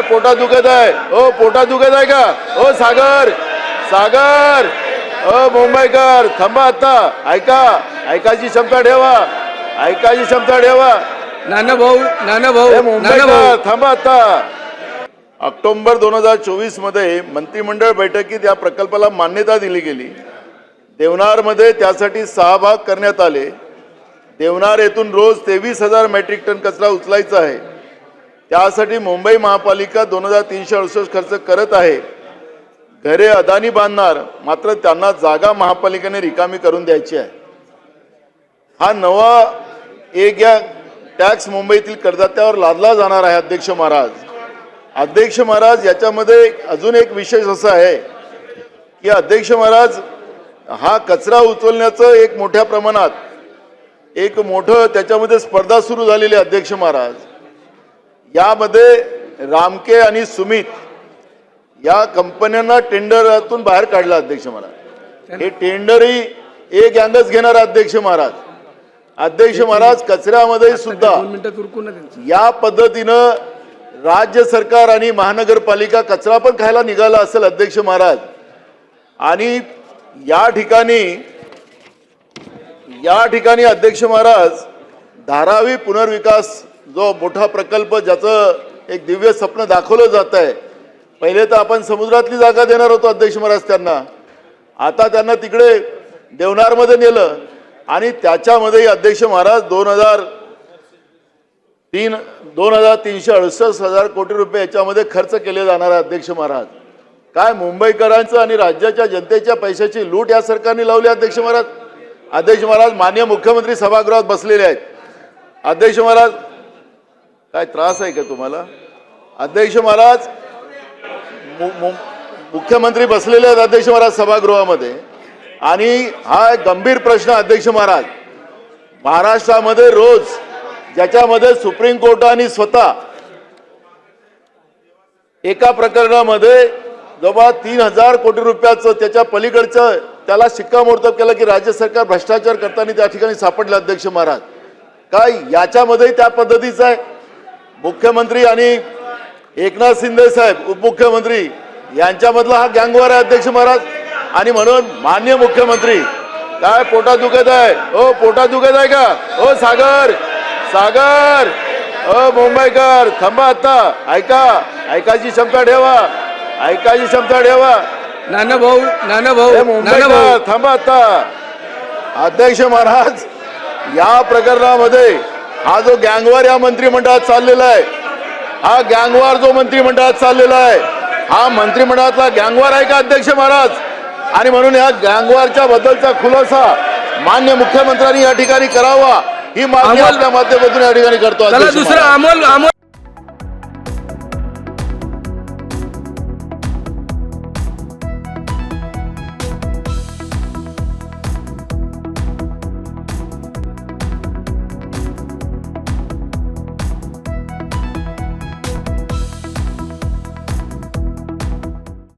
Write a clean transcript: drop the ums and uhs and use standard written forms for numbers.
काय पोटात दुखत आहे? ओ पोटात दुखत आहे का? ओ सागर सागर ओ मुंबईकर थांबा आता. ऐका, ऐकायची क्षमता ठेवा, ऐकायची क्षमता ठेवा. नाना भाऊ मुंबईकर थांबा आता. ऑक्टोबर 2024 मध्ये मंत्रिमंडळ बैठकीत या प्रकल्पाला मान्यता दिली गेली. देवनारमध्ये त्यासाठी 6 भाग करण्यात आले. देवनार येथून रोज 23,000 मेट्रिक टन कचरा उचलायचा आहे. त्यासाठी मुंबई महापालिका 2,368 खर्च करत आहे. घरे अदानी बांधणार, मात्र त्यांना जागा महापालिकेने रिकामी करून द्यायची आहे. हा नवा एक या टॅक्स मुंबईतील करदात्यावर लादला जाणार आहे. अध्यक्ष महाराज, अध्यक्ष महाराज, याच्यामध्ये अजून एक विशेष असं आहे की अध्यक्ष महाराज, हा कचरा उचलण्याचं एक मोठ्या प्रमाणात एक मोठं त्याच्यामध्ये स्पर्धा सुरू झालेली आहे. अध्यक्ष महाराज, यामध्ये रामके आणि सुमित या कंपन्यांना टेंडरातून बाहेर काढलं. अध्यक्ष महाराज, हे टेंडरही एक गँगच घेणार. अध्यक्ष महाराज, अध्यक्ष महाराज, कचऱ्यामध्ये सुद्धा या पद्धतीनं राज्य सरकार आणि महानगरपालिका कचरा पण खायला निघाला असेल. अध्यक्ष महाराज, आणि या ठिकाणी अध्यक्ष महाराज, धारावी पुनर्विकास जो मोठा प्रकल्प, ज्याचं एक दिव्य स्वप्न दाखवलं जात आहे. पहिले तर आपण समुद्रातली जागा देणार होतो अध्यक्ष महाराज त्यांना, आता त्यांना तिकडे देवनारमध्ये नेलं आणि त्याच्यामध्ये अध्यक्ष महाराज 2,368 कोटी रुपये याच्यामध्ये खर्च केले जाणार आहे. अध्यक्ष महाराज, काय मुंबईकरांचं आणि राज्याच्या जनतेच्या पैशाची लूट या सरकारने लावली. अध्यक्ष महाराज, अध्यक्ष महाराज, माननीय मुख्यमंत्री सभागृहात बसलेले आहेत. अध्यक्ष महाराज, काय त्रास आहे का तुम्हाला? अध्यक्ष महाराज, मुख्यमंत्री बसलेले आहेत अध्यक्ष महाराज सभागृहामध्ये, आणि हा एक गंभीर प्रश्न. अध्यक्ष महाराज, महाराष्ट्रामध्ये रोज ज्याच्यामध्ये सुप्रीम कोर्टाने स्वतः एका प्रकरणामध्ये जवळ 3,000 कोटी रुपयाचं त्याच्या पलीकडचं त्याला शिक्कामोर्तब केलं की राज्य सरकार भ्रष्टाचार करताना त्या ठिकाणी सापडलं. अध्यक्ष महाराज, काय याच्यामध्ये त्या पद्धतीचं आहे? मुख्यमंत्री आणि एकनाथ शिंदे साहेब उपमुख्यमंत्री यांच्यामधला हा गँगवॉर आहे. अध्यक्ष महाराज, आणि म्हणून माननीय मुख्यमंत्री, काय पोटात दुखत आहे? ओ पोटात दुखत आहे का? ओ सागर सागर ओ मुंबईकर थांबा आता. ऐका, ऐकायची क्षमता ठेवा, ऐकायची क्षमता ठेवा. नाना भाऊ मुंबईकर थांबा आता. अध्यक्ष महाराज, या प्रकरणामध्ये हा जो गँगवॉर या मंत्रिमंडळात चाललेला आहे, हा गँगवॉर जो मंत्रिमंडळात चाललेला आहे, हा मंत्रिमंडळातला गँगवॉर आहे का अध्यक्ष महाराज? आणि म्हणून या गँगवॉरच्या बद्दलचा खुलासा मान्य मुख्यमंत्र्यांनी या ठिकाणी करावा, ही मागणी आपल्या माध्यमातून या ठिकाणी करतो. दुसरा अमोल